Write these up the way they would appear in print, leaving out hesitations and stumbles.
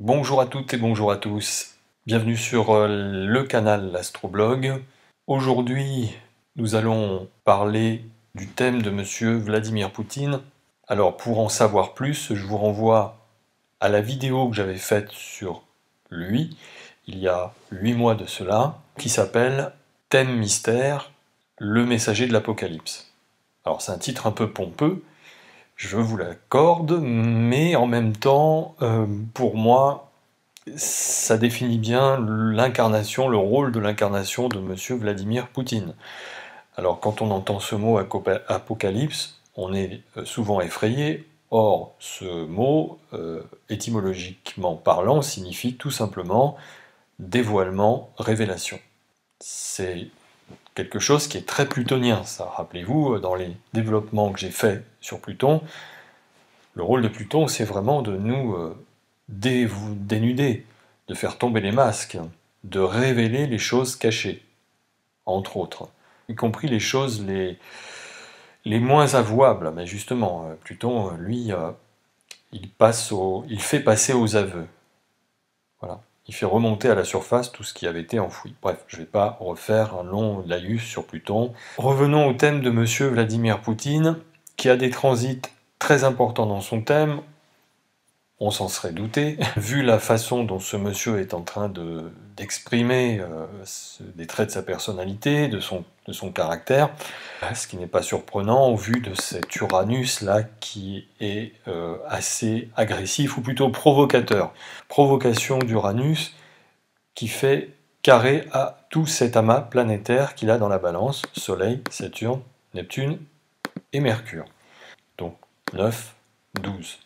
Bonjour à toutes et bonjour à tous. Bienvenue sur le canal l'Astroblog. Aujourd'hui, nous allons parler du thème de Monsieur Vladimir Poutine. Alors, pour en savoir plus, je vous renvoie à la vidéo que j'avais faite sur lui, il y a 8 mois de cela, qui s'appelle Thème mystère, le messager de l'Apocalypse. Alors, c'est un titre un peu pompeux, je vous l'accorde, mais en même temps, pour moi, ça définit bien l'incarnation, le rôle de l'incarnation de Monsieur Vladimir Poutine. Alors quand on entend ce mot apocalypse, on est souvent effrayé. Or, ce mot, étymologiquement parlant, signifie tout simplement dévoilement, révélation. C'est quelque chose qui est très plutonien, ça. Rappelez-vous, dans les développements que j'ai faits sur Pluton, le rôle de Pluton, c'est vraiment de nous dénuder, de faire tomber les masques, de révéler les choses cachées, entre autres, y compris les choses les moins avouables. Mais justement, Pluton, lui, il fait passer aux aveux. Voilà. Il fait remonter à la surface tout ce qui avait été enfoui. Bref, je ne vais pas refaire un long laïus sur Pluton. Revenons au thème de Monsieur Vladimir Poutine, qui a des transits très importants dans son thème. On s'en serait douté, vu la façon dont ce monsieur est en train d'exprimer des traits de sa personnalité, de son caractère, ce qui n'est pas surprenant au vu de cet Uranus-là qui est assez agressif, ou plutôt provocateur. Provocation d'Uranus qui fait carré à tout cet amas planétaire qu'il a dans la balance, Soleil, Saturne, Neptune et Mercure. Donc 9, 12.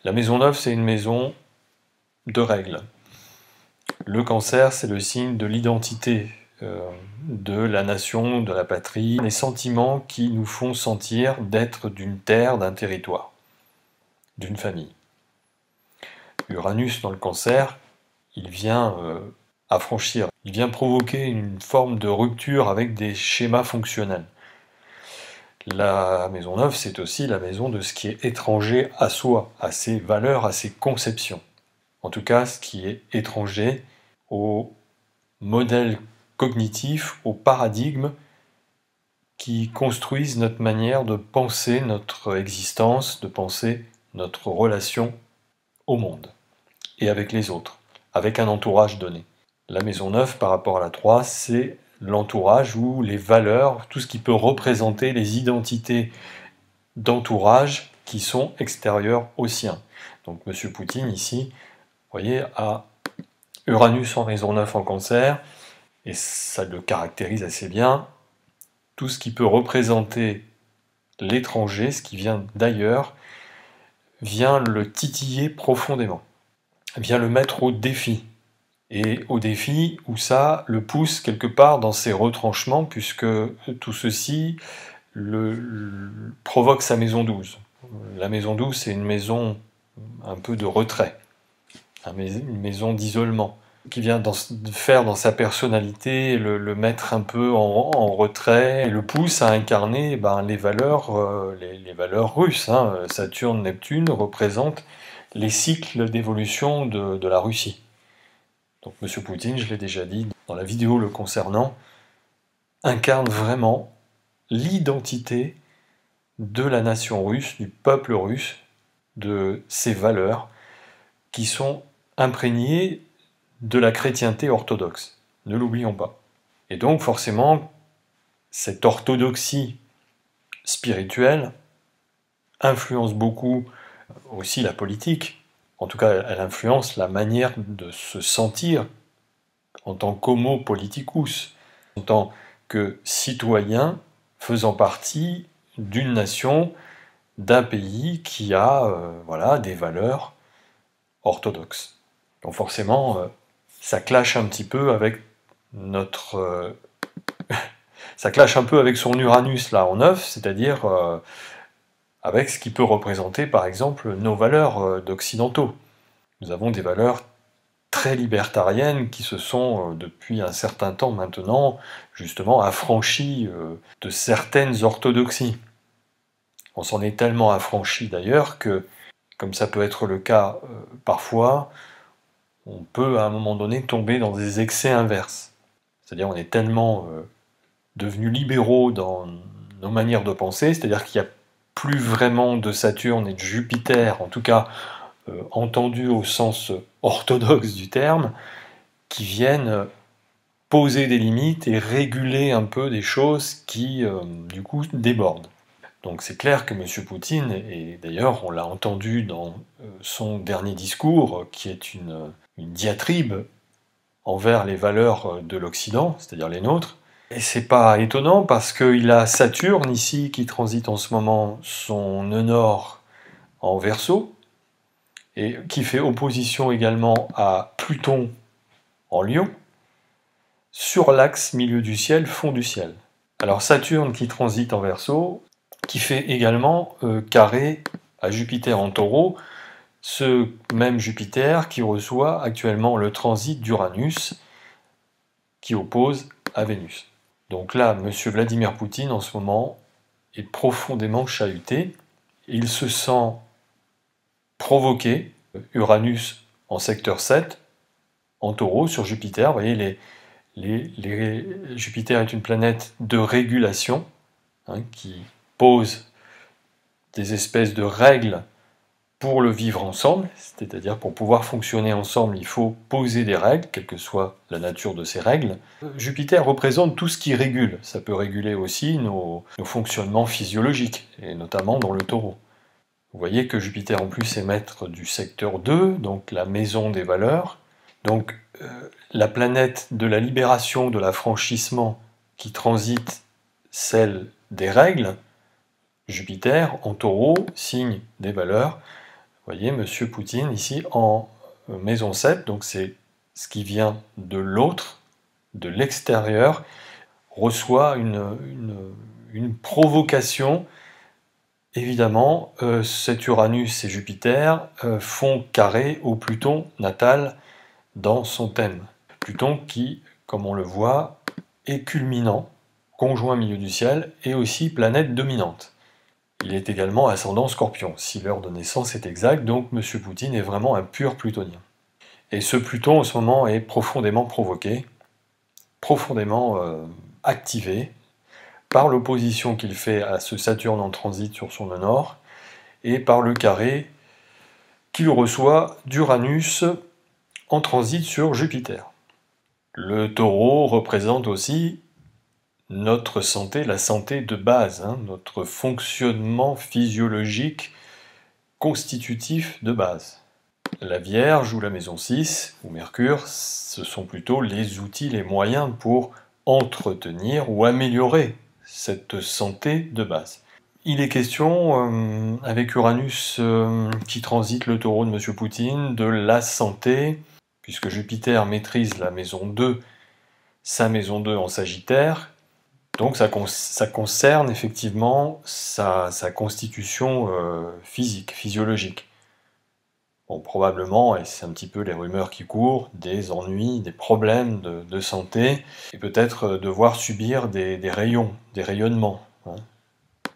La maison 9, c'est une maison de règles. Le Cancer, c'est le signe de l'identité, de la nation, de la patrie, les sentiments qui nous font sentir d'être d'une terre, d'un territoire, d'une famille. Uranus dans le Cancer, il vient affranchir, il vient provoquer une forme de rupture avec des schémas fonctionnels. La maison 9, c'est aussi la maison de ce qui est étranger à soi, à ses valeurs, à ses conceptions. En tout cas, ce qui est étranger au modèle cognitif, au paradigme qui construisent notre manière de penser notre existence, de penser notre relation au monde et avec les autres, avec un entourage donné. La maison 9 par rapport à la 3, c'est l'entourage ou les valeurs, tout ce qui peut représenter les identités d'entourage qui sont extérieures aux siens. Donc M. Poutine ici, vous voyez, a Uranus en maison 9 en Cancer, et ça le caractérise assez bien, tout ce qui peut représenter l'étranger, ce qui vient d'ailleurs, vient le titiller profondément, vient le mettre au défi. Et au défi où ça le pousse quelque part dans ses retranchements, puisque tout ceci provoque sa maison 12. La maison 12, c'est une maison un peu de retrait, une maison d'isolement, qui vient faire dans sa personnalité, le mettre un peu en retrait, et le pousse à incarner les valeurs russes. Saturne, Neptune représentent les cycles d'évolution de la Russie. Donc M. Poutine, je l'ai déjà dit dans la vidéo le concernant, incarne vraiment l'identité de la nation russe, du peuple russe, de ses valeurs, qui sont imprégnées de la chrétienté orthodoxe. Ne l'oublions pas. Et donc forcément, cette orthodoxie spirituelle influence beaucoup aussi la politique. En tout cas, elle influence la manière de se sentir en tant qu'homo politicus, en tant que citoyen faisant partie d'une nation, d'un pays qui a des valeurs orthodoxes. Donc forcément, ça clash un petit peu avec ça clash un peu avec son Uranus là en 9, c'est-à-dire avec ce qui peut représenter par exemple nos valeurs d'occidentaux. Nous avons des valeurs très libertariennes qui se sont, depuis un certain temps maintenant, justement affranchies de certaines orthodoxies. On s'en est tellement affranchi d'ailleurs que, comme ça peut être le cas parfois, on peut à un moment donné tomber dans des excès inverses. C'est-à-dire on est tellement devenus libéraux dans nos manières de penser, c'est-à-dire qu'il n'y a plus vraiment de Saturne et de Jupiter, en tout cas entendu au sens orthodoxe du terme, qui viennent poser des limites et réguler un peu des choses qui, du coup, débordent. Donc c'est clair que M. Poutine, et d'ailleurs on l'a entendu dans son dernier discours, qui est une diatribe envers les valeurs de l'Occident, c'est-à-dire les nôtres, et c'est pas étonnant parce qu'il a Saturne ici qui transite en ce moment son nœud nord en Verseau, et qui fait opposition également à Pluton en Lion, sur l'axe milieu du ciel, fond du ciel. Alors Saturne qui transite en Verseau, qui fait également carré à Jupiter en Taureau, ce même Jupiter qui reçoit actuellement le transit d'Uranus, qui oppose à Vénus. Donc là, M. Vladimir Poutine, en ce moment, est profondément chahuté. Il se sent provoqué. Uranus en secteur 7, en Taureau, sur Jupiter. Vous voyez, Jupiter est une planète de régulation, qui pose des espèces de règles pour le vivre ensemble, c'est-à-dire pour pouvoir fonctionner ensemble, il faut poser des règles, quelle que soit la nature de ces règles. Jupiter représente tout ce qui régule, ça peut réguler aussi nos fonctionnements physiologiques, et notamment dans le Taureau. Vous voyez que Jupiter en plus est maître du secteur 2, donc la maison des valeurs, donc la planète de la libération, de l'affranchissement qui transite celle des règles, Jupiter en Taureau, signe des valeurs. Vous voyez, M. Poutine, ici, en maison 7, donc c'est ce qui vient de l'autre, de l'extérieur, reçoit une provocation. Évidemment, cet Uranus et Jupiter font carré au Pluton natal dans son thème. Pluton qui, comme on le voit, est culminant, conjoint milieu du ciel, et aussi planète dominante. Il est également ascendant Scorpion, si l'heure de naissance est exacte, donc M. Poutine est vraiment un pur plutonien. Et ce Pluton, en ce moment, est profondément provoqué, profondément activé, par l'opposition qu'il fait à ce Saturne en transit sur son nœud nord, et par le carré qu'il reçoit d'Uranus en transit sur Jupiter. Le Taureau représente aussi notre santé, la santé de base, notre fonctionnement physiologique constitutif de base. La Vierge ou la maison 6 ou Mercure, ce sont plutôt les outils, les moyens pour entretenir ou améliorer cette santé de base. Il est question, avec Uranus qui transite le Taureau de M. Poutine, de la santé, puisque Jupiter maîtrise la maison 2, sa maison 2 en Sagittaire. Donc ça concerne effectivement sa constitution physique, physiologique. Bon, probablement, et c'est un petit peu les rumeurs qui courent, des ennuis, des problèmes de santé, et peut-être devoir subir des rayonnements.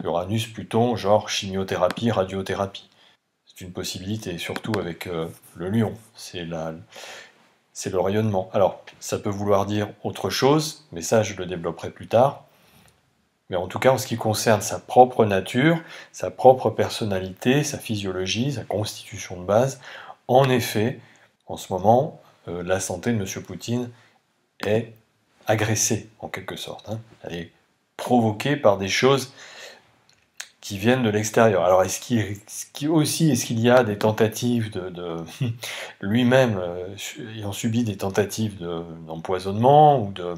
Uranus, Pluton, genre chimiothérapie, radiothérapie. C'est une possibilité, surtout avec le lion, c'est le rayonnement. Alors, ça peut vouloir dire autre chose, mais ça je le développerai plus tard. Mais en tout cas, en ce qui concerne sa propre nature, sa propre personnalité, sa physiologie, sa constitution de base, en effet, en ce moment, la santé de M. Poutine est agressée, en quelque sorte. Elle est provoquée par des choses qui viennent de l'extérieur. Alors, est-ce qu'il y a des tentatives lui-même ayant subi des tentatives d'empoisonnement ou de...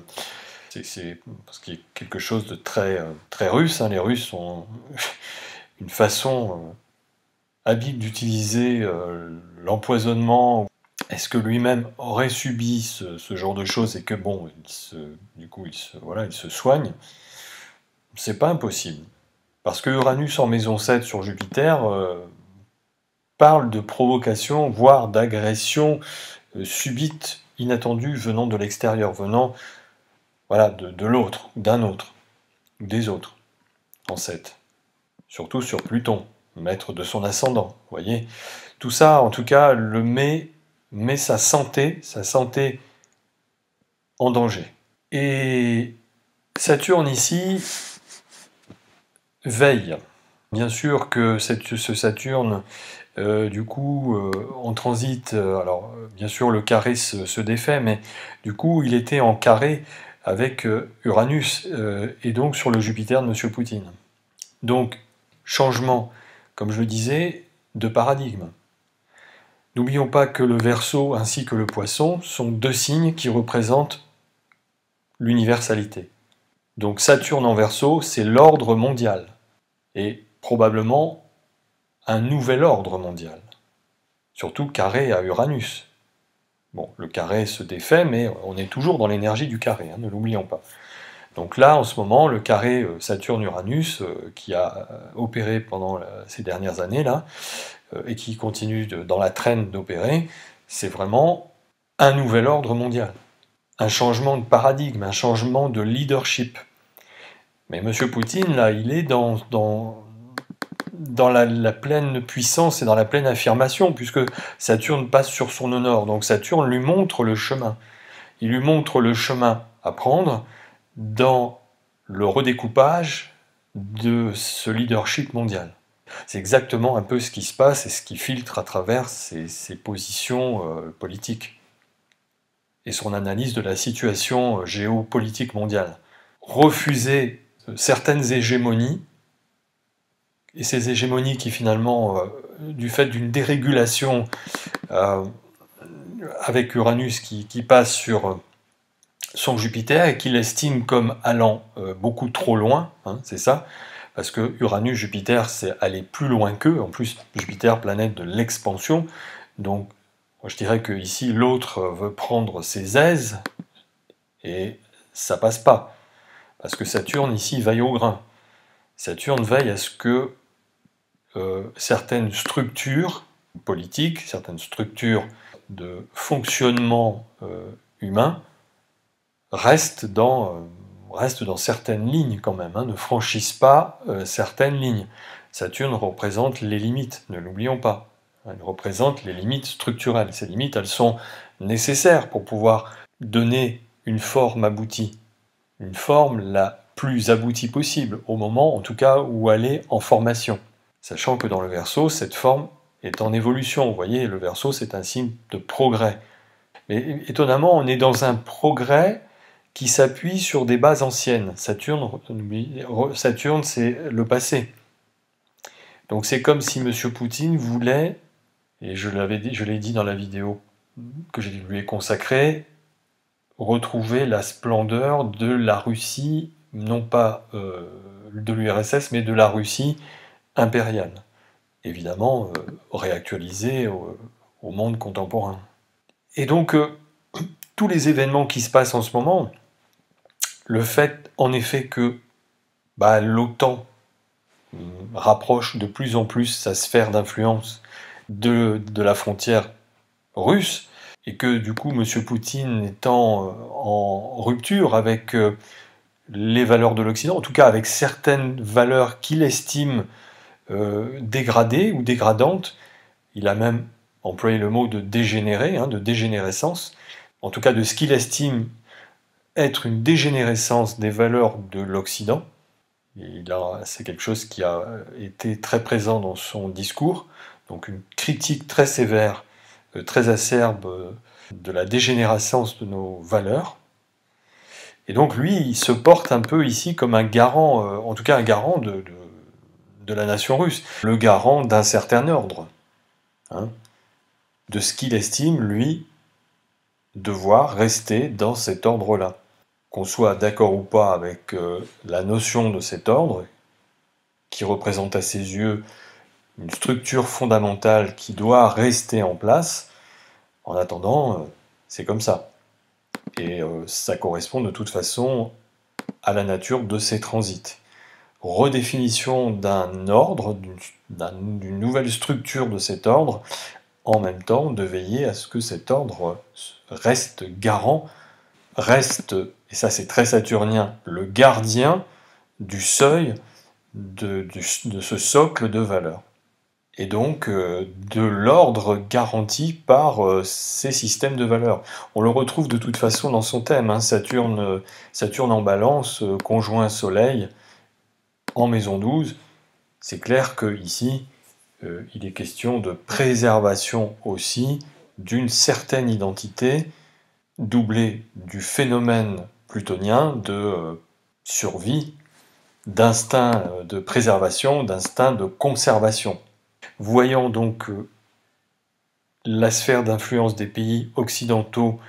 C'est parce qu'il y a quelque chose de très russe. Les Russes ont une façon habile d'utiliser l'empoisonnement. Est-ce que lui-même aurait subi ce genre de choses et que bon, du coup, il se soigne? C'est pas impossible. Parce que Uranus en maison 7 sur Jupiter parle de provocation, voire d'agression subite, inattendue, venant de l'extérieur, venant de l'autre, d'un autre, ou des autres, en 7. Surtout sur Pluton, maître de son ascendant, vous voyez. Tout ça, en tout cas, le met met sa santé en danger. Et Saturne ici veille. Bien sûr que ce Saturne, du coup, en transit, alors bien sûr le carré se défait, mais du coup il était en carré avec Uranus, et donc sur le Jupiter de M. Poutine. Donc, changement, comme je le disais, de paradigme. N'oublions pas que le Verseau ainsi que le Poisson sont deux signes qui représentent l'universalité. Donc Saturne en Verseau, c'est l'ordre mondial, et probablement un nouvel ordre mondial, surtout carré à Uranus. Bon, le carré se défait, mais on est toujours dans l'énergie du carré, ne l'oublions pas. Donc là, en ce moment, le carré Saturne-Uranus, qui a opéré pendant ces dernières années, là, et qui continue dans la traîne d'opérer, c'est vraiment un nouvel ordre mondial. Un changement de paradigme, un changement de leadership. Mais M. Poutine, là, il est dans la pleine puissance et dans la pleine affirmation, puisque Saturne passe sur son honneur. Donc Saturne lui montre le chemin. Il lui montre le chemin à prendre dans le redécoupage de ce leadership mondial. C'est exactement un peu ce qui se passe et ce qui filtre à travers ses positions politiques et son analyse de la situation géopolitique mondiale. Refuser certaines hégémonies, et ces hégémonies qui finalement, du fait d'une dérégulation avec Uranus qui passe sur son Jupiter et qu'il estime comme allant beaucoup trop loin, c'est ça, parce que Uranus-Jupiter, c'est aller plus loin qu'eux, en plus Jupiter, planète de l'expansion, donc je dirais que ici l'autre veut prendre ses aises, et ça passe pas, parce que Saturne ici veille au grain. Saturne veille à ce que certaines structures politiques, certaines structures de fonctionnement humain restent dans certaines lignes quand même, ne franchissent pas certaines lignes. Saturne représente les limites, ne l'oublions pas. Elle représente les limites structurelles. Ces limites, elles sont nécessaires pour pouvoir donner une forme aboutie, une forme la plus aboutie possible, au moment en tout cas où elle est en formation. Sachant que dans le Verseau, cette forme est en évolution. Vous voyez, le Verseau, c'est un signe de progrès. Mais étonnamment, on est dans un progrès qui s'appuie sur des bases anciennes. Saturne, c'est le passé. Donc c'est comme si M. Poutine voulait, et je l'ai dit dans la vidéo que je lui ai consacrée, retrouver la splendeur de la Russie, non pas de l'URSS, mais de la Russie impériale. Évidemment, réactualisée au monde contemporain. Et donc, tous les événements qui se passent en ce moment, le fait en effet que l'OTAN rapproche de plus en plus sa sphère d'influence de la frontière russe, et que du coup M. Poutine étant en rupture avec les valeurs de l'Occident, en tout cas avec certaines valeurs qu'il estime dégradées ou dégradantes, il a même employé le mot de dégénérer, de dégénérescence, en tout cas de ce qu'il estime être une dégénérescence des valeurs de l'Occident. C'est quelque chose qui a été très présent dans son discours, donc une critique très sévère, très acerbe de la dégénérescence de nos valeurs. Et donc lui, il se porte un peu ici comme un garant, en tout cas un garant de la nation russe, le garant d'un certain ordre, de ce qu'il estime, lui, devoir rester dans cet ordre-là. Qu'on soit d'accord ou pas avec la notion de cet ordre, qui représente à ses yeux une structure fondamentale qui doit rester en place, en attendant, c'est comme ça. Et ça correspond de toute façon à la nature de ces transits. Redéfinition d'un ordre, d'une nouvelle structure de cet ordre, en même temps de veiller à ce que cet ordre reste garant, reste, et ça c'est très saturnien, le gardien du seuil de ce socle de valeurs. et donc de l'ordre garanti par ces systèmes de valeurs. On le retrouve de toute façon dans son thème, hein, Saturne, Saturne en balance, conjoint Soleil en maison 12. C'est clair qu'ici, il est question de préservation aussi d'une certaine identité, doublée du phénomène plutonien de survie, d'instinct de préservation, d'instinct de conservation. Voyant donc la sphère d'influence des pays occidentaux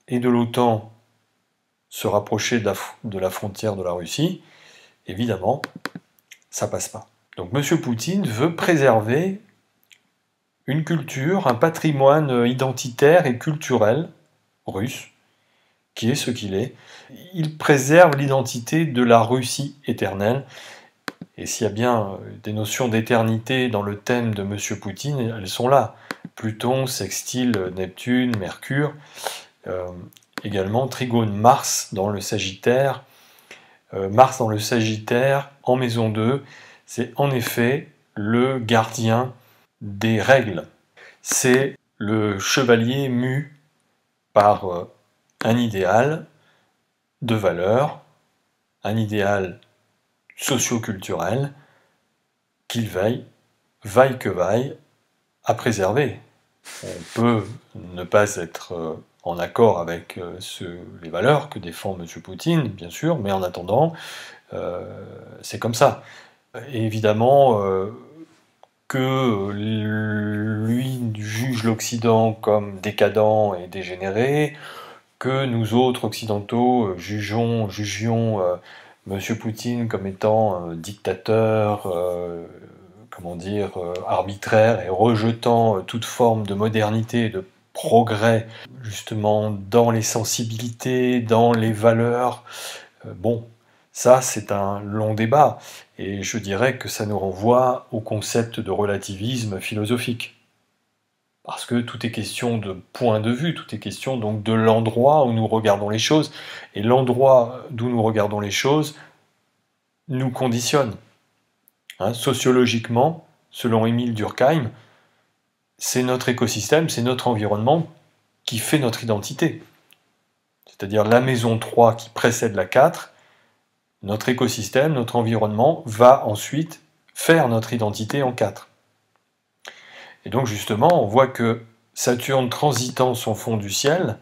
et de l'OTAN se rapprocher de la frontière de la Russie, évidemment, ça passe pas. Donc M. Poutine veut préserver une culture, un patrimoine identitaire et culturel russe, qui est ce qu'il est. Il préserve l'identité de la Russie éternelle. Et s'il y a bien des notions d'éternité dans le thème de M. Poutine, elles sont là. Pluton, sextile, Neptune, Mercure, également trigone Mars dans le Sagittaire. Mars dans le Sagittaire, en maison 2, c'est en effet le gardien des règles. C'est le chevalier mu par un idéal de valeur, un idéal socio-culturel qu'il vaille que vaille, à préserver. On peut ne pas être en accord avec les valeurs que défend M. Poutine, bien sûr, mais en attendant, c'est comme ça. Et évidemment, que lui juge l'Occident comme décadent et dégénéré, que nous autres occidentaux jugions M. Poutine comme étant dictateur, arbitraire et rejetant toute forme de modernité et de progrès, justement dans les sensibilités, dans les valeurs. Bon, ça c'est un long débat, et je dirais que ça nous renvoie au concept de relativisme philosophique. Parce que tout est question de point de vue, tout est question donc de l'endroit où nous regardons les choses, et l'endroit d'où nous regardons les choses nous conditionne. Hein, sociologiquement, selon Émile Durkheim, c'est notre écosystème, c'est notre environnement qui fait notre identité. C'est-à-dire la maison 3 qui précède la 4, notre écosystème, notre environnement va ensuite faire notre identité en 4. Et donc justement, on voit que Saturne transitant son fond du ciel,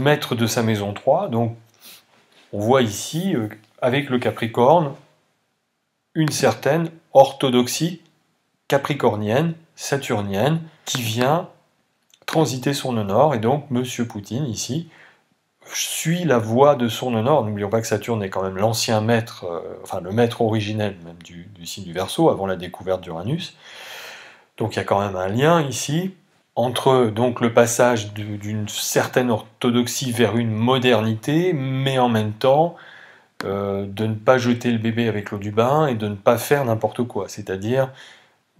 maître de sa maison 3, donc on voit ici, avec le Capricorne, une certaine orthodoxie capricornienne, saturnienne, qui vient transiter son nord, et donc M. Poutine, ici, suit la voie de son nord. N'oublions pas que Saturne est quand même l'ancien maître, enfin le maître originel même du signe du Verseau, avant la découverte d'Uranus. Donc il y a quand même un lien ici, entre donc le passage d'une certaine orthodoxie vers une modernité, mais en même temps de ne pas jeter le bébé avec l'eau du bain et de ne pas faire n'importe quoi, c'est-à-dire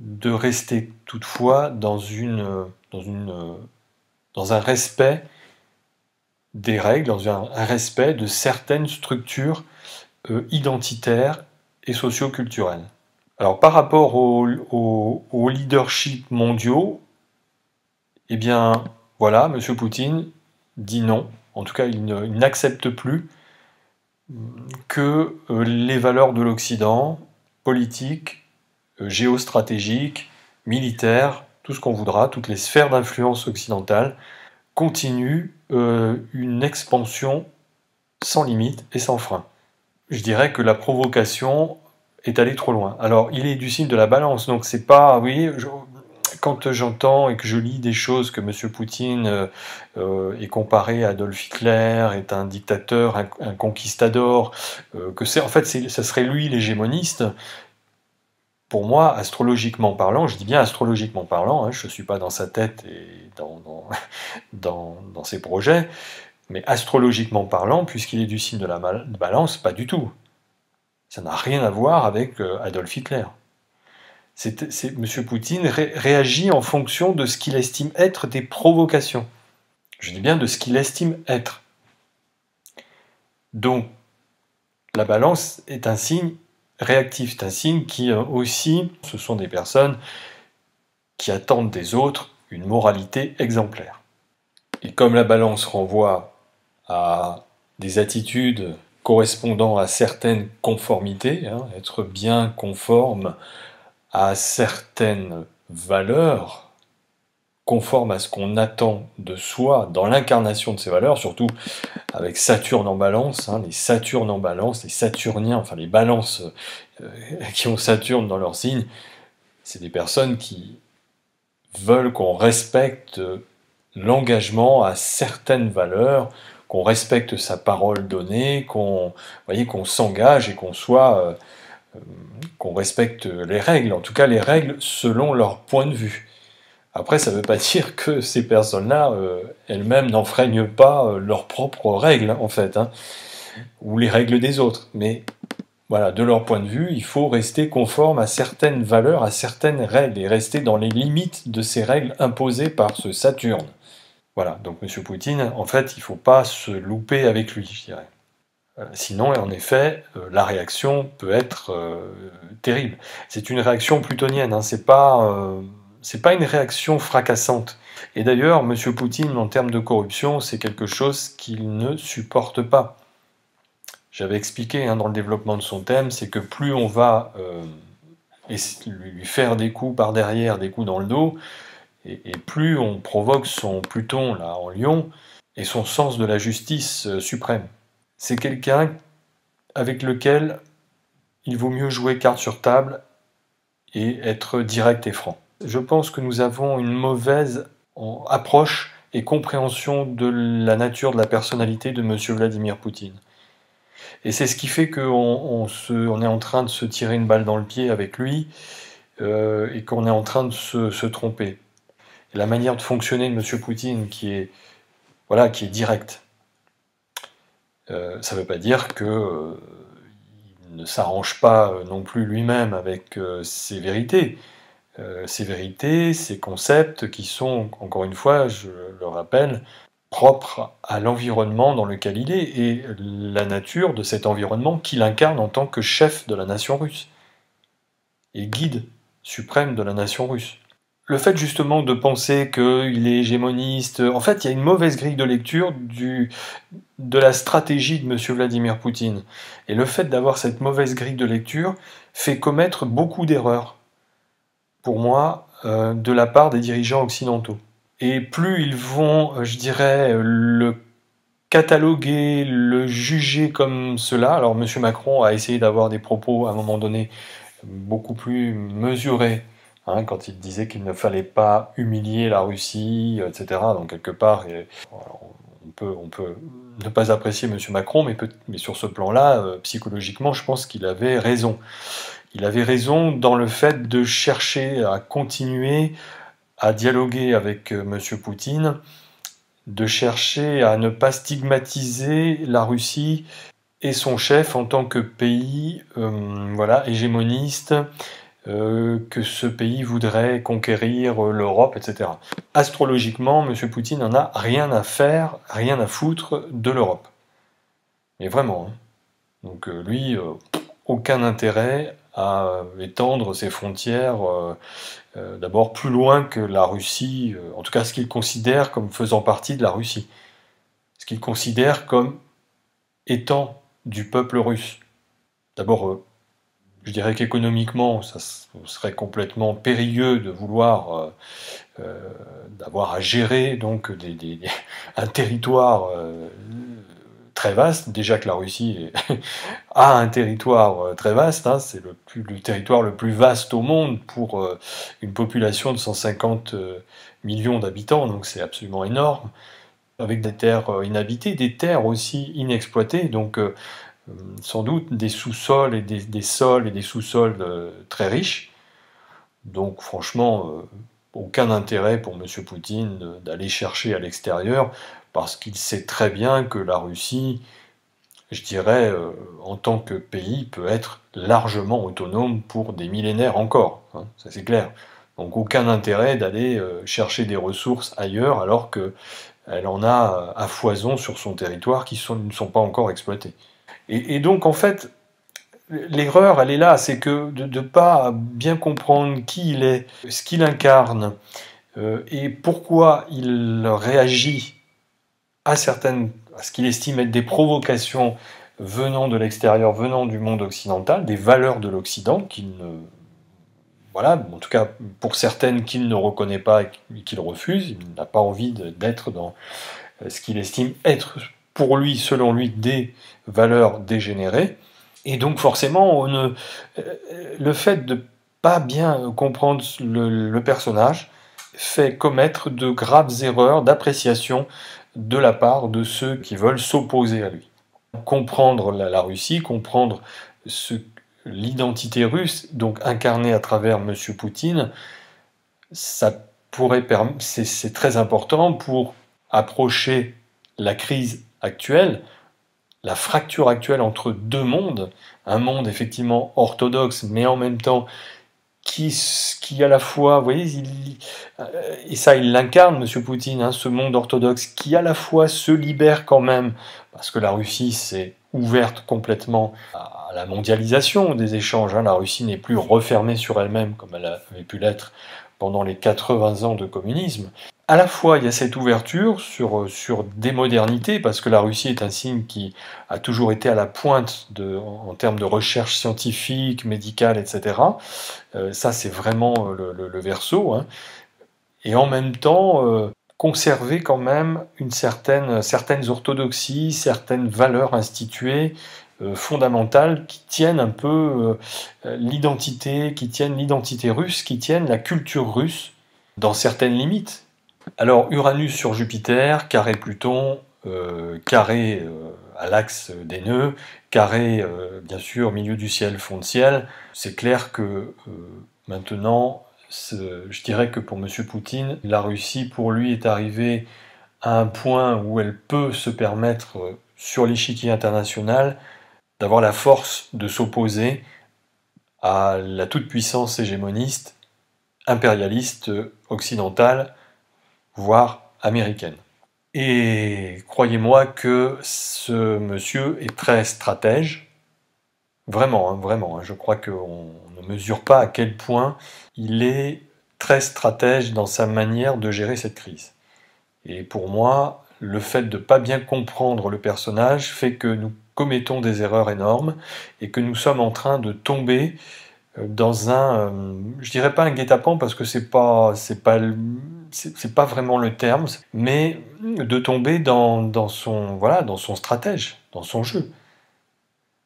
de rester toutefois dans un respect des règles, dans un respect de certaines structures identitaires et socio-culturelles. Alors par rapport aux leadership mondiaux, eh bien voilà, M. Poutine dit non, en tout cas il n'accepte plus que les valeurs de l'Occident, politiques, géostratégiques, militaires, tout ce qu'on voudra, toutes les sphères d'influence occidentales, continuent une expansion sans limite et sans frein. Je dirais que la provocation est allée trop loin. Alors, il est du signe de la balance, donc c'est pas... Oui, quand j'entends et que je lis des choses que M. Poutine est comparé à Adolf Hitler, est un dictateur, un conquistador, que c'est en fait, ça serait lui l'hégémoniste, pour moi, astrologiquement parlant, je dis bien astrologiquement parlant, hein, je ne suis pas dans sa tête et dans ses projets, mais astrologiquement parlant, puisqu'il est du signe de la balance, pas du tout. Ça n'a rien à voir avec Adolf Hitler. M. Poutine réagit en fonction de ce qu'il estime être des provocations. Je dis bien de ce qu'il estime être. Donc, la balance est un signe réactif, c'est un signe qui aussi, ce sont des personnes qui attendent des autres une moralité exemplaire. Et comme la balance renvoie à des attitudes correspondant à certaines conformités, hein, être bien conforme à certaines valeurs, conforme à ce qu'on attend de soi dans l'incarnation de ces valeurs, surtout avec Saturne en balance, hein, les Saturnes en balance, les Saturniens, enfin les balances qui ont Saturne dans leur signe, c'est des personnes qui veulent qu'on respecte l'engagement à certaines valeurs, qu'on respecte sa parole donnée, qu'on s'engage et qu'on respecte les règles, en tout cas les règles selon leur point de vue. Après, ça ne veut pas dire que ces personnes-là, elles-mêmes, n'enfreignent pas leurs propres règles, en fait, hein, ou les règles des autres. Mais voilà, de leur point de vue, il faut rester conforme à certaines valeurs, à certaines règles, et rester dans les limites de ces règles imposées par ce Saturne. Voilà, donc M. Poutine, en fait, il ne faut pas se louper avec lui, je dirais. Sinon, en effet, la réaction peut être terrible. C'est une réaction plutonienne, hein, c'est pas une réaction fracassante. Et d'ailleurs, M. Poutine, en termes de corruption, c'est quelque chose qu'il ne supporte pas. J'avais expliqué hein, dans le développement de son thème, c'est que plus on va lui faire des coups par derrière, des coups dans le dos, et plus on provoque son Pluton là en Lion et son sens de la justice suprême. C'est quelqu'un avec lequel il vaut mieux jouer carte sur table et être direct et franc. Je pense que nous avons une mauvaise approche et compréhension de la nature de la personnalité de M. Vladimir Poutine. Et c'est ce qui fait qu'on est en train de se tirer une balle dans le pied avec lui et qu'on est en train de se tromper. Et la manière de fonctionner de M. Poutine qui est directe. Ça ne veut pas dire qu'il ne s'arrange pas non plus lui-même avec ses vérités. Ses concepts qui sont, encore une fois, je le rappelle, propres à l'environnement dans lequel il est et la nature de cet environnement qu'il incarne en tant que chef de la nation russe et guide suprême de la nation russe. Le fait justement de penser qu'il est hégémoniste, en fait, il y a une mauvaise grille de lecture de la stratégie de M. Vladimir Poutine. Et le fait d'avoir cette mauvaise grille de lecture fait commettre beaucoup d'erreurs, pour moi, de la part des dirigeants occidentaux. Et plus ils vont, je dirais, le cataloguer, le juger comme cela, alors M. Macron a essayé d'avoir des propos à un moment donné beaucoup plus mesurés, hein, quand il disait qu'il ne fallait pas humilier la Russie, etc. Donc quelque part, on peut ne pas apprécier M. Macron, mais sur ce plan-là, psychologiquement, je pense qu'il avait raison. Il avait raison dans le fait de chercher à continuer à dialoguer avec M. Poutine, de chercher à ne pas stigmatiser la Russie et son chef en tant que pays hégémoniste, que ce pays voudrait conquérir l'Europe, etc. Astrologiquement, M. Poutine n'en a rien à faire, rien à foutre de l'Europe. Mais vraiment. Hein. Donc lui, aucun intérêt à étendre ses frontières d'abord plus loin que la Russie, en tout cas ce qu'il considère comme faisant partie de la Russie, ce qu'il considère comme étant du peuple russe. D'abord, je dirais qu'économiquement, ça serait complètement périlleux de vouloir d'avoir à gérer donc un territoire très vaste. Déjà que la Russie a un territoire très vaste, hein, c'est le territoire le plus vaste au monde pour une population de 150 millions d'habitants, donc c'est absolument énorme, avec des terres inhabitées, des terres aussi inexploitées, donc sans doute des sous-sols et des sols et des sous-sols très riches. Donc franchement, aucun intérêt pour M. Poutine d'aller chercher à l'extérieur, parce qu'il sait très bien que la Russie, je dirais, en tant que pays, peut être largement autonome pour des millénaires encore, hein, ça c'est clair. Donc aucun intérêt d'aller chercher des ressources ailleurs, alors qu'elle en a à foison sur son territoire qui ne sont pas encore exploitées. Et donc en fait, l'erreur, elle est là, c'est que de ne pas bien comprendre qui il est, ce qu'il incarne, et pourquoi il réagit à ce qu'il estime être des provocations venant de l'extérieur, venant du monde occidental, des valeurs de l'Occident qu'il ne, voilà, en tout cas pour certaines qu'il ne reconnaît pas et qu'il refuse, il n'a pas envie d'être dans ce qu'il estime être pour lui, selon lui, des valeurs dégénérées. Et donc forcément, le fait de ne pas bien comprendre le personnage fait commettre de graves erreurs d'appréciation de la part de ceux qui veulent s'opposer à lui. Comprendre la Russie, comprendre l'identité russe, donc incarnée à travers M. Poutine, c'est très important pour approcher la crise actuelle, la fracture actuelle entre deux mondes, un monde effectivement orthodoxe, mais en même temps qui à la fois, vous voyez, et ça il l'incarne, M. Poutine, hein, ce monde orthodoxe, qui à la fois se libère quand même, parce que la Russie s'est ouverte complètement à la mondialisation des échanges, hein, la Russie n'est plus refermée sur elle-même comme elle avait pu l'être pendant les 80 ans de communisme. À la fois, il y a cette ouverture sur des modernités, parce que la Russie est un signe qui a toujours été à la pointe en termes de recherche scientifique, médicale, etc. Ça, c'est vraiment le verso. Hein. Et en même temps, conserver quand même certaines orthodoxies, certaines valeurs instituées fondamentales qui tiennent un peu l'identité, qui tiennent l'identité russe, qui tiennent la culture russe dans certaines limites. Alors, Uranus sur Jupiter, carré Pluton, carré à l'axe des nœuds, carré, bien sûr, milieu du ciel, fond de ciel, c'est clair que maintenant, je dirais que pour M. Poutine, la Russie, pour lui, est arrivée à un point où elle peut se permettre, sur l'échiquier international, d'avoir la force de s'opposer à la toute-puissance hégémoniste, impérialiste, occidentale, voire américaine. Et croyez-moi que ce monsieur est très stratège, vraiment, hein, vraiment. Hein, je crois qu'on ne mesure pas à quel point il est très stratège dans sa manière de gérer cette crise. Et pour moi, le fait de ne pas bien comprendre le personnage fait que nous commettons des erreurs énormes et que nous sommes en train de tomber dans je dirais pas un guet-apens parce que c'est pas vraiment le terme, mais de tomber dans son stratège, dans son jeu,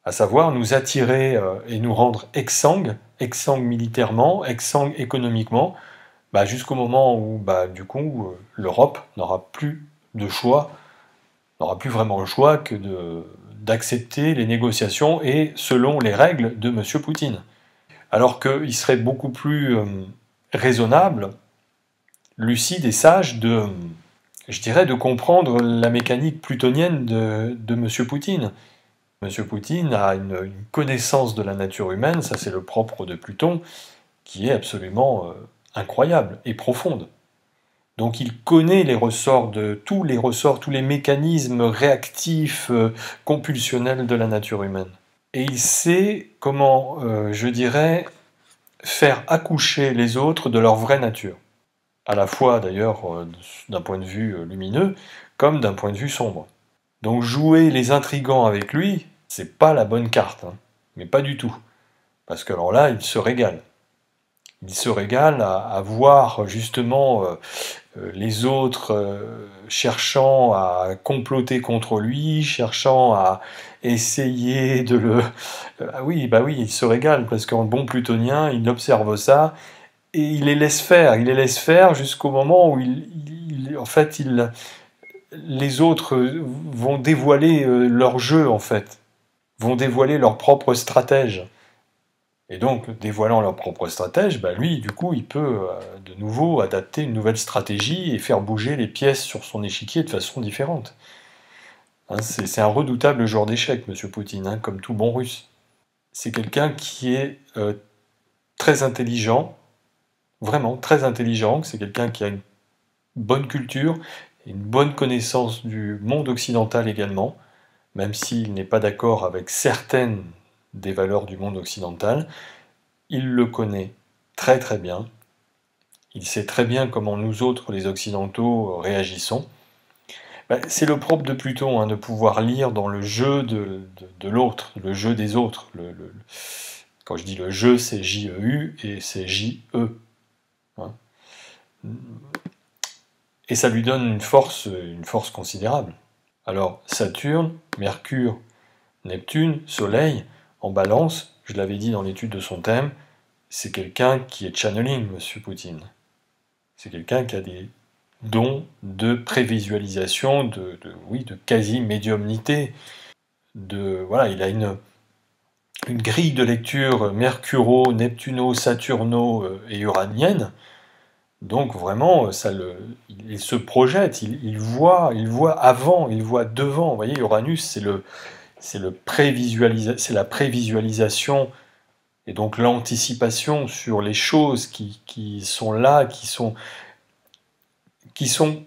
à savoir nous attirer et nous rendre exsangues militairement, exsangues économiquement, jusqu'au moment où du coup l'Europe n'aura plus de choix, n'aura plus vraiment le choix que d'accepter les négociations et selon les règles de M. Poutine. Alors qu'il serait beaucoup plus raisonnable, lucide et sage je dirais, de comprendre la mécanique plutonienne de M. Poutine. M. Poutine a une connaissance de la nature humaine, ça c'est le propre de Pluton, qui est absolument incroyable et profonde. Donc il connaît tous les ressorts, tous les mécanismes réactifs, compulsionnels de la nature humaine. Et il sait comment, je dirais, faire accoucher les autres de leur vraie nature. À la fois d'ailleurs d'un point de vue lumineux, comme d'un point de vue sombre. Donc jouer les intrigants avec lui, c'est pas la bonne carte, hein, mais pas du tout. Parce que alors là, il se régale. Il se régale à voir justement les autres cherchant à comploter contre lui, cherchant à essayer de le... Ah oui, il se régale, parce qu'en bon plutonien, il observe ça, et il les laisse faire jusqu'au moment où les autres vont dévoiler leur jeu, en fait, vont dévoiler leur propre stratège. Et donc, dévoilant leur propre stratège, lui, du coup, il peut de nouveau adapter une nouvelle stratégie et faire bouger les pièces sur son échiquier de façon différente. Hein, c'est un redoutable joueur d'échecs, M. Poutine, hein, comme tout bon russe. C'est quelqu'un qui est très intelligent, vraiment très intelligent, c'est quelqu'un qui a une bonne culture, une bonne connaissance du monde occidental également, même s'il n'est pas d'accord avec certaines des valeurs du monde occidental. Il le connaît très très bien. Il sait très bien comment nous autres, les Occidentaux, réagissons. C'est le propre de Pluton, hein, de pouvoir lire dans le jeu de l'autre, le jeu des autres. Quand je dis le jeu, c'est J-E-U et c'est J-E. Hein. Et ça lui donne une force considérable. Alors Saturne, Mercure, Neptune, Soleil, en balance, je l'avais dit dans l'étude de son thème, c'est quelqu'un qui est channeling, monsieur Poutine. C'est quelqu'un qui a des dons de prévisualisation, de quasi-médiumnité. Voilà, il a une grille de lecture mercuro, neptuno, saturno et uranienne. Donc vraiment, il se projette, il voit avant, il voit devant. Vous voyez, Uranus, c'est la prévisualisation et donc l'anticipation sur les choses qui sont là, qui sont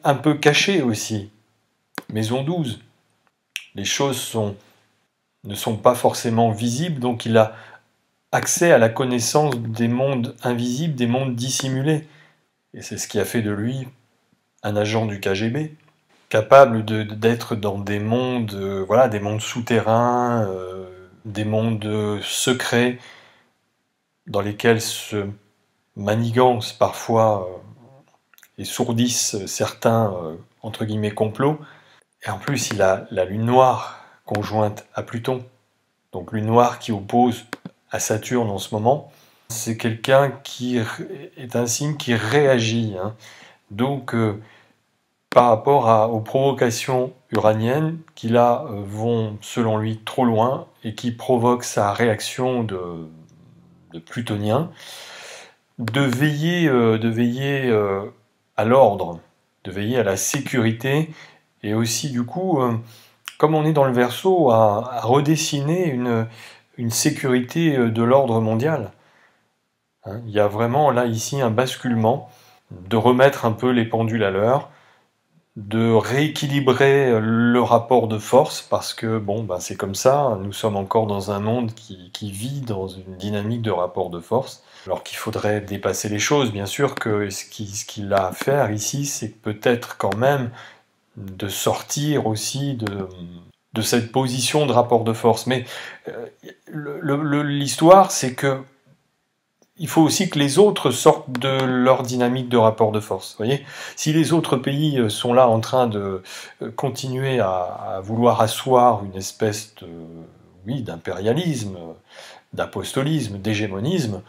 un peu cachées aussi. Maison 12, les choses ne sont pas forcément visibles, donc il a accès à la connaissance des mondes invisibles, des mondes dissimulés. Et c'est ce qui a fait de lui un agent du KGB, capable d'être dans des mondes, des mondes souterrains, des mondes secrets, dans lesquels se manigancent parfois et sourdissent certains, entre guillemets, complots. Et en plus, il a la lune noire conjointe à Pluton, donc lune noire qui oppose à Saturne en ce moment. C'est quelqu'un qui est un signe qui réagit. Hein. Donc, par rapport aux provocations uraniennes qui là vont selon lui trop loin et qui provoquent sa réaction de plutonien, de veiller à l'ordre, de veiller à la sécurité et aussi du coup, comme on est dans le Verseau, à redessiner une sécurité de l'ordre mondial. Hein, il y a vraiment là ici un basculement, de remettre un peu les pendules à l'heure, de rééquilibrer le rapport de force, parce que c'est comme ça, nous sommes encore dans un monde qui vit dans une dynamique de rapport de force, alors qu'il faudrait dépasser les choses. Bien sûr que ce qu'il a à faire ici, c'est peut-être quand même de sortir aussi de cette position de rapport de force. Mais l'histoire, c'est que il faut aussi que les autres sortent de leur dynamique de rapport de force. Vous voyez, si les autres pays sont là en train de continuer à vouloir asseoir une espèce d'impérialisme, d'apostolisme, d'hégémonisme,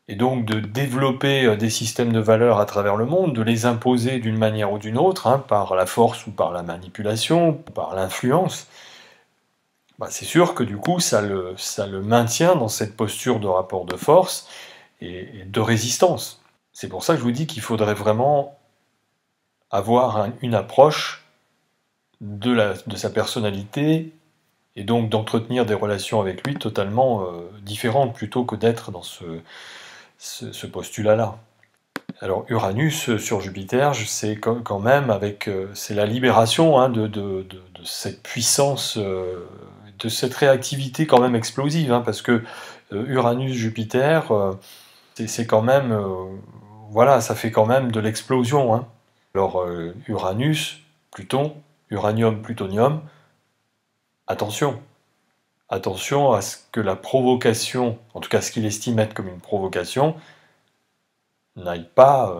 et donc de développer des systèmes de valeurs à travers le monde, de les imposer d'une manière ou d'une autre, hein, par la force ou par la manipulation, par l'influence, c'est sûr que du coup, ça le maintient dans cette posture de rapport de force et de résistance. C'est pour ça que je vous dis qu'il faudrait vraiment avoir une approche de sa personnalité et donc d'entretenir des relations avec lui totalement différentes plutôt que d'être dans ce postulat-là. Alors Uranus sur Jupiter, c'est quand même c'est la libération, hein, de cette puissance, de cette réactivité quand même explosive, hein, parce que Uranus-Jupiter, c'est quand même, ça fait quand même de l'explosion. Hein. Alors Uranus, Pluton, uranium, plutonium, attention à ce que la provocation, en tout cas ce qu'il estime être comme une provocation, n'aille pas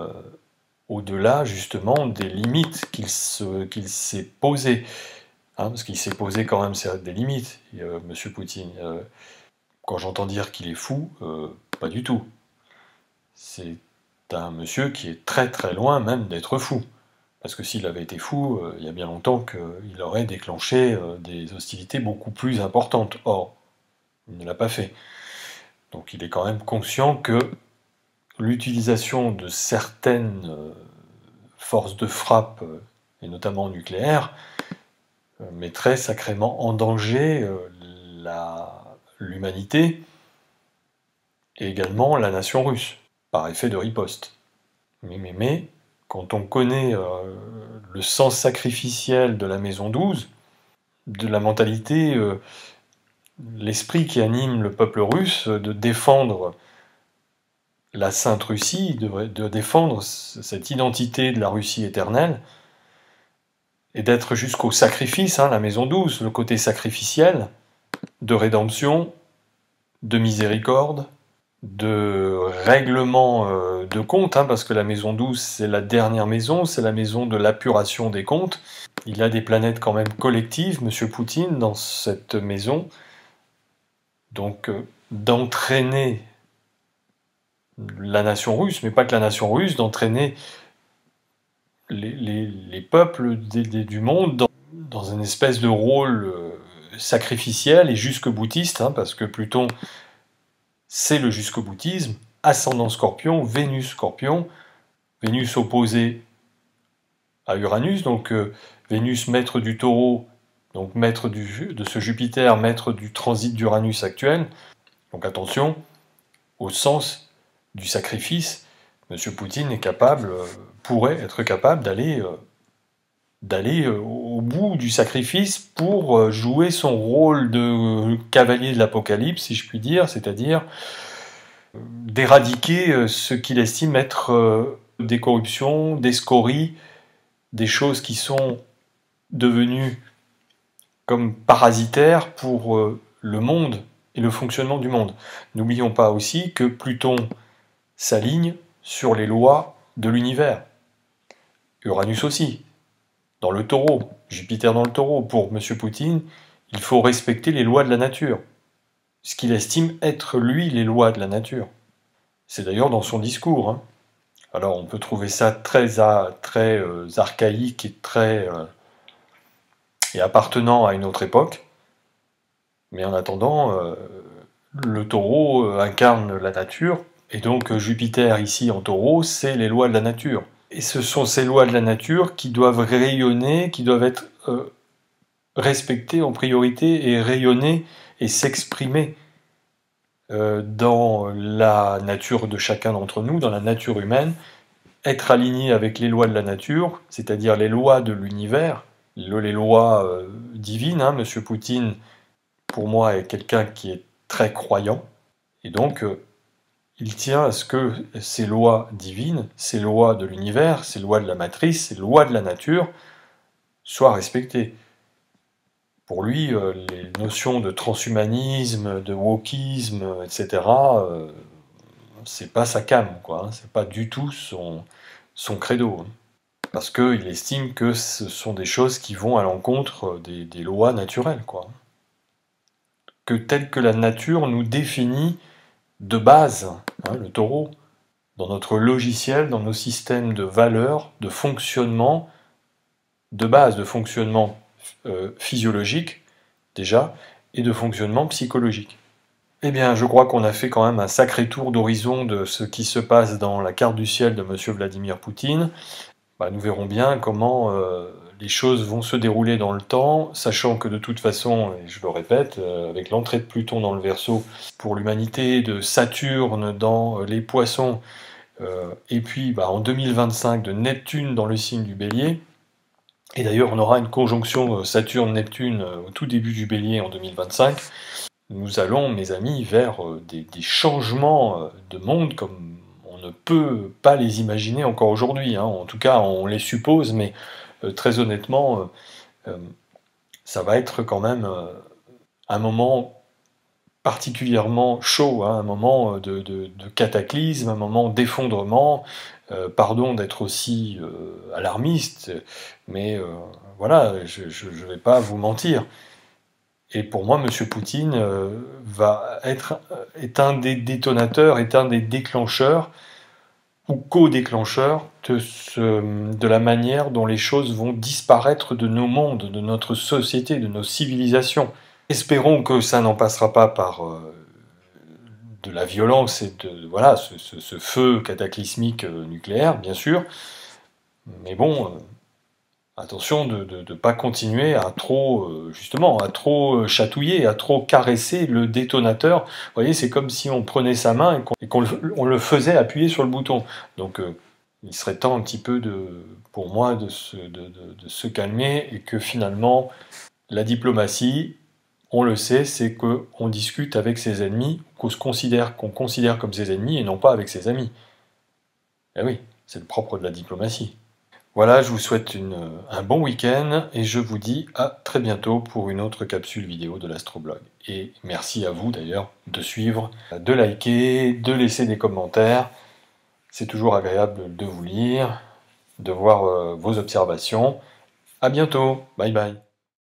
au-delà justement des limites qu'il s'est posées. Hein, parce qu'il s'est posé quand même des limites, monsieur Poutine. Quand j'entends dire qu'il est fou, pas du tout. C'est un monsieur qui est très très loin même d'être fou. Parce que s'il avait été fou, il y a bien longtemps qu'il aurait déclenché des hostilités beaucoup plus importantes. Or, il ne l'a pas fait. Donc il est quand même conscient que l'utilisation de certaines forces de frappe, et notamment nucléaires, mettrait sacrément en danger l'humanité et également la nation russe, par effet de riposte. Mais quand on connaît le sens sacrificiel de la Maison 12, de la mentalité l'esprit qui anime le peuple russe de défendre la Sainte Russie, de défendre cette identité de la Russie éternelle, et d'être jusqu'au sacrifice, la maison douce, le côté sacrificiel, de rédemption, de miséricorde, de règlement de comptes, parce que la maison douce, c'est la dernière maison, c'est la maison de l'apuration des comptes. Il a des planètes quand même collectives, M. Poutine, dans cette maison. Donc, d'entraîner la nation russe, mais pas que la nation russe, d'entraîner les peuples du monde dans une espèce de rôle sacrificiel et jusque-boutiste, parce que Pluton, c'est le jusque-boutisme, ascendant Scorpion, Vénus opposée à Uranus, donc Vénus maître du Taureau, donc maître de ce Jupiter, maître du transit d'Uranus actuel. Donc attention au sens du sacrifice. M. Poutine est capable, pourrait être capable d'aller au bout du sacrifice pour jouer son rôle de cavalier de l'Apocalypse, si je puis dire, c'est-à-dire d'éradiquer ce qu'il estime être des corruptions, des scories, des choses qui sont devenues comme parasitaires pour le monde et le fonctionnement du monde. N'oublions pas aussi que Pluton s'aligne sur les lois de l'univers. Uranus aussi, dans le Taureau, Jupiter dans le Taureau. Pour M. Poutine, il faut respecter les lois de la nature, ce qu'il estime être, lui, les lois de la nature. C'est d'ailleurs dans son discours. Alors on peut trouver ça très archaïque et appartenant à une autre époque, mais en attendant, le Taureau incarne la nature, et donc Jupiter ici en Taureau, c'est les lois de la nature. Et ce sont ces lois de la nature qui doivent rayonner, qui doivent être respectées en priorité et rayonner et s'exprimer dans la nature de chacun d'entre nous, dans la nature humaine, être aligné avec les lois de la nature, c'est-à-dire les lois de l'univers, les lois divines. M. Poutine, pour moi, est quelqu'un qui est très croyant, et donc il tient à ce que ces lois divines, ces lois de l'univers, ces lois de la matrice, ces lois de la nature soient respectées. Pour lui, les notions de transhumanisme, de wokisme, etc., c'est pas sa came, c'est pas du tout son credo. Parce qu'il estime que ce sont des choses qui vont à l'encontre des lois naturelles, que telle que la nature nous définit de base, le Taureau, dans notre logiciel, dans nos systèmes de valeurs, de fonctionnement, de base, de fonctionnement physiologique, déjà, et de fonctionnement psychologique. Eh bien, je crois qu'on a fait quand même un sacré tour d'horizon de ce qui se passe dans la carte du ciel de M. Vladimir Poutine. Nous verrons bien comment les choses vont se dérouler dans le temps, sachant que de toute façon, et je le répète, avec l'entrée de Pluton dans le Verseau pour l'humanité, de Saturne dans les Poissons, et puis en 2025 de Neptune dans le signe du Bélier, et d'ailleurs on aura une conjonction Saturne-Neptune au tout début du Bélier en 2025, nous allons, mes amis, vers des changements de monde comme on ne peut pas les imaginer encore aujourd'hui. En tout cas, on les suppose, mais très honnêtement, ça va être quand même un moment particulièrement chaud, un moment de cataclysme, un moment d'effondrement. Pardon d'être aussi alarmiste, mais voilà, je ne vais pas vous mentir. Et pour moi, M. Poutine est un des détonateurs, est un des déclencheurs ou co-déclencheurs de la manière dont les choses vont disparaître de nos mondes, de notre société, de nos civilisations. Espérons que ça n'en passera pas par de la violence et de ce feu cataclysmique nucléaire, bien sûr. Mais bon, attention de ne pas continuer à trop, chatouiller, à trop caresser le détonateur. Vous voyez, c'est comme si on prenait sa main et qu'on le faisait appuyer sur le bouton. Donc, il serait temps un petit peu, pour moi, de se calmer et que finalement, la diplomatie, on le sait, c'est qu'on discute avec ses ennemis, qu'on considère comme ses ennemis et non pas avec ses amis. Eh oui, c'est le propre de la diplomatie. Voilà, je vous souhaite un bon week-end et je vous dis à très bientôt pour une autre capsule vidéo de l'Astroblog. Et merci à vous d'ailleurs de suivre, de liker, de laisser des commentaires. C'est toujours agréable de vous lire, de voir vos observations. À bientôt, bye bye.